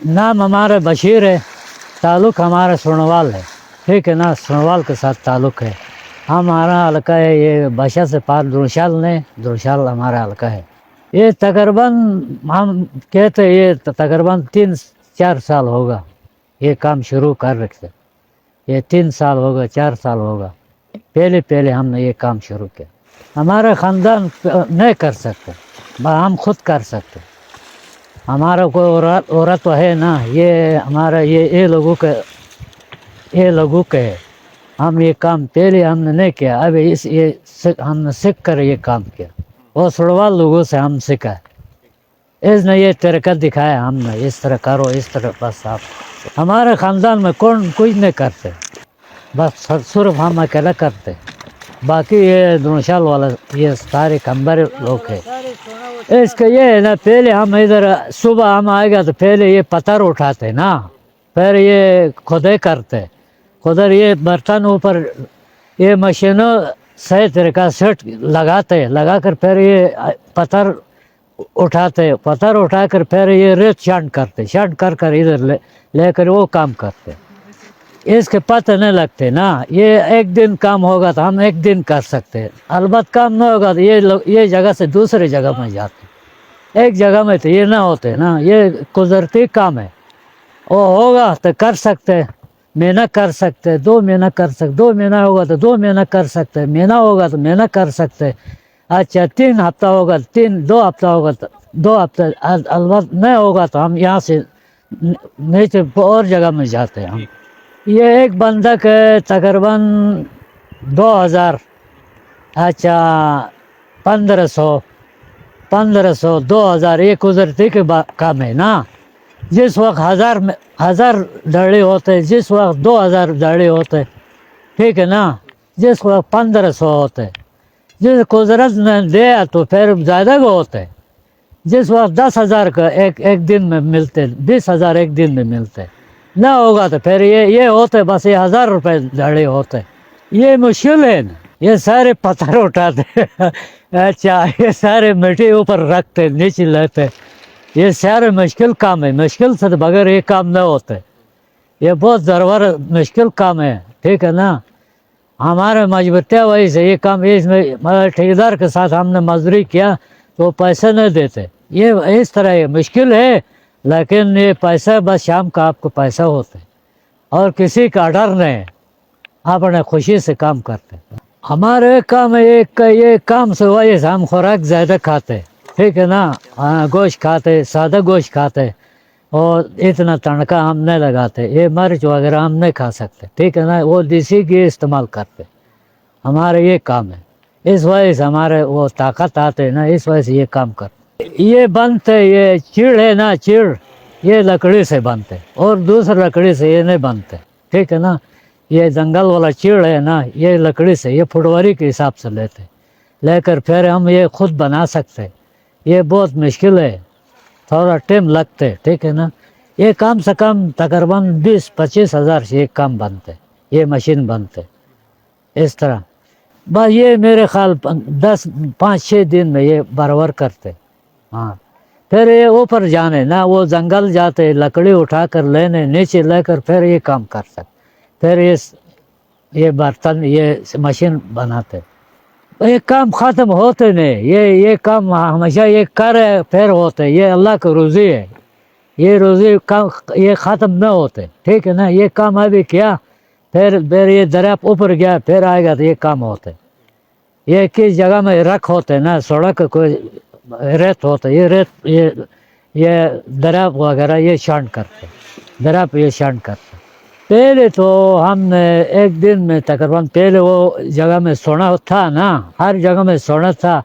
नाम हमारा बशीर है, ताल्लुक़ हमारा सोनवाल है, ठीक है ना, सोनवाल के साथ ताल्लुक़ है। हमारा हल्का है ये बशा से पार दुरशाल ने, दुरशाल हमारा हल्का है। ये तकरीबन हम कहते ये तकरीबन 3-4 साल होगा ये काम शुरू कर रखे। ये 3 साल होगा, 4 साल होगा, पहले हमने ये काम शुरू किया। हमारा ख़ानदान नहीं कर सकते, हम खुद कर सकते। हमारा कोई औरत तो है ना, ये हमारा ये लोगों के है। हम ये काम पहले हमने नहीं किया, अभी हमने सीख कर ये काम किया। वो सुड़वाल लोगों से हम सीखा है, इसने ये तरीका दिखाया हमने, इस तरह करो, इस तरह। बस आप हमारे ख़ानदान में कौन कुछ नहीं करते, बस सिर्फ हम अकेला करते। बाकी ये दुनशाल वाला ये सारे कंबर लोग है। इसका ये है ना, पहले हम इधर सुबह हम आएगा तो पहले ये पत्थर उठाते ना, फिर ये खुदाई करते, उधर ये बर्तन ऊपर ये मशीनों सही तरीका सेट लगा कर फिर ये पत्थर उठाते, पत्थर उठाकर फिर ये रेत शांत करते, शांत कर इधर लेकर वो काम करते। इसके पता नहीं लगते ना, ये एक दिन काम होगा तो हम एक दिन कर सकते हैं, अलबत्त काम नहीं होगा तो ये जगह से दूसरी जगह में जाते। एक जगह में तो ये ना होते ना, ये कुदरती काम है। वो होगा तो कर सकते, महीना कर सकते, 2 महीना कर सकते, 2 महीना होगा तो 2 महीना कर सकते, महीना होगा तो महीना कर सकते। अच्छा 3 हफ्ता होगा, 2 हफ्ता होगा तो 2 हफ्ता, अलबत्त नहीं होगा तो हम यहाँ से नीचे और जगह में जाते हैं हम। ये एक बंदा के तकरीबन 2000, अच्छा 1500 2000 ये कुदरती के काम है ना। जिस वक्त 1000 दड़े होते, जिस वक्त 2000 दड़े होते, ठीक है ना, जिस वक्त 1500 होते, जिस कुदरत ने दिया तो फिर ज़्यादा को होते। जिस वक्त 10,000 का एक दिन में मिलते, 20,000 एक दिन में मिलते, ना होगा तो फिर ये होते बस ये 1000 रुपये दड़े होते। ये मुश्किल है ना, ये सारे पत्थर उठाते अच्छा ये सारे मिट्टी ऊपर रखते, नीचे लेते, ये सारे मुश्किल काम है। मुश्किल से बगैर ये काम नहीं होते, ये बहुत ज़रूर मुश्किल काम है, ठीक है ना। हमारे मजबूती वही से ये काम, इसमें मतलब ठेकेदार के साथ हमने मजदूरी किया तो पैसे नहीं देते। ये इस तरह ये मुश्किल है, लेकिन ये पैसा बस शाम का आपको पैसा होता है और किसी का डर नहीं, अपने खुशी से काम करते। हमारे काम ये काम से वही से हम खुराक ज़्यादा खाते, ठीक है ना, गोश्त खाते, सादा गोश्त खाते, और इतना तड़का हम नहीं लगाते, ये मिर्च वगैरह हम नहीं खा सकते, ठीक है ना, वो देसी घी इस्तेमाल करते। हमारे ये काम है, इस वजह से हमारे वो ताकत आते है ना, इस वजह से ये काम करते। ये बनते, ये चिड़ है ना, चिड़ ये लकड़ी से बनते और दूसरी लकड़ी से ये नहीं बनते, ठीक है ना। ये जंगल वाला चिड़ है ना, ये लकड़ी से, ये फुटवारी के हिसाब से लेकर फिर हम ये खुद बना सकते। ये बहुत मुश्किल है, थोड़ा टाइम लगते, ठीक है ना। ये कम से कम तकरीबन 20-25 हज़ार से एक काम बनते, ये मशीन बनते इस तरह। बस ये मेरे ख्याल 5-6 दिन में ये बराबर करते। हाँ फिर ये ऊपर जाने ना, वो जंगल जाते, लकड़ी उठा कर लेने, नीचे लेकर फिर ये काम कर सकते, फिर ये बर्तन ये मशीन बनाते। ये काम ख़त्म होते नहीं, ये काम हमेशा ये कर फिर होते, ये अल्लाह की रोज़ी है, ये रोज़ी काम ये ख़त्म न होते, ठीक है ना। ये काम अभी किया, फिर ये दरिया ऊपर गया, फिर आएगा तो ये काम होते। ये किस जगह में रख होते ना, सड़क कोई रेत होता, ये रेत ये दरिया वगैरह ये शांत करते, दरिया पे ये शांत करते। पहले तो हमने एक दिन में तकरीबन, पहले वो जगह में सोना था ना, हर जगह में सोना था।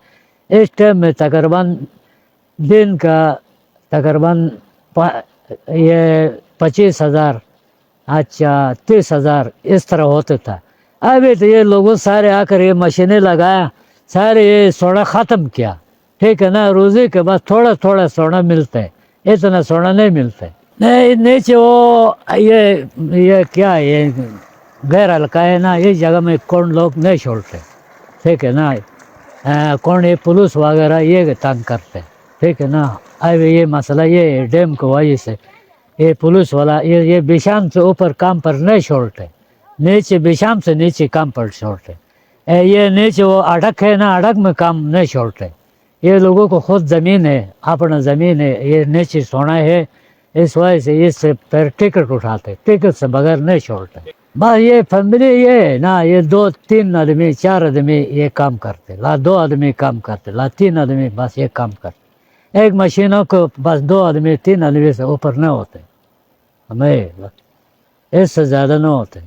इस टाइम में तकरीबन दिन का तकरीबन ये 25,000, अच्छा 30,000 इस तरह होता था। अभी तो ये लोगों सारे आकर ये मशीनें लगाया, सारे ये सोना ख़त्म किया, ठीक है ना। रोज़ी के बाद थोड़ा थोड़ा सोना मिलता है, इतना सोना नहीं मिलता है। नहीं नीचे वो ये क्या ये गैर हल्का है ना, इस जगह में कौन लोग नहीं छोड़ते, ठीक है ना। कौन ये पुलिस वगैरह ये तंग करते, ठीक है ना। अब ये मसला ये डैम की वजह से یہ پولیس والا یہ بیشام سے اوپر کام پر نہیں چھوڑتے، نیچے بیشام سے نیچے کام پر چھوڑتے، یہ نیچے وہ اڑک ہے نا، اڑک میں کام نہیں چھوڑتے، یہ لوگوں کو خود زمین ہے، اپنا زمین ہے، یہ نیچے سونا ہے، اس وجہ سے اس سے پھر ٹکٹ اٹھاتے، ٹکٹ سے بغیر نہیں چھوڑتے۔ بس یہ فیملی یہ ہے نا، یہ 2-3 آدمی 4 آدمی یہ کام کرتے، لا 2 آدمی کام کرتے، لا 3 آدمی بس یہ کام کرتے، ایک مشینوں کو بس 2 آدمی 3 آدمی سے اوپر نہ ہوتے، ہمیں اس سے زیادہ نہ ہوتے۔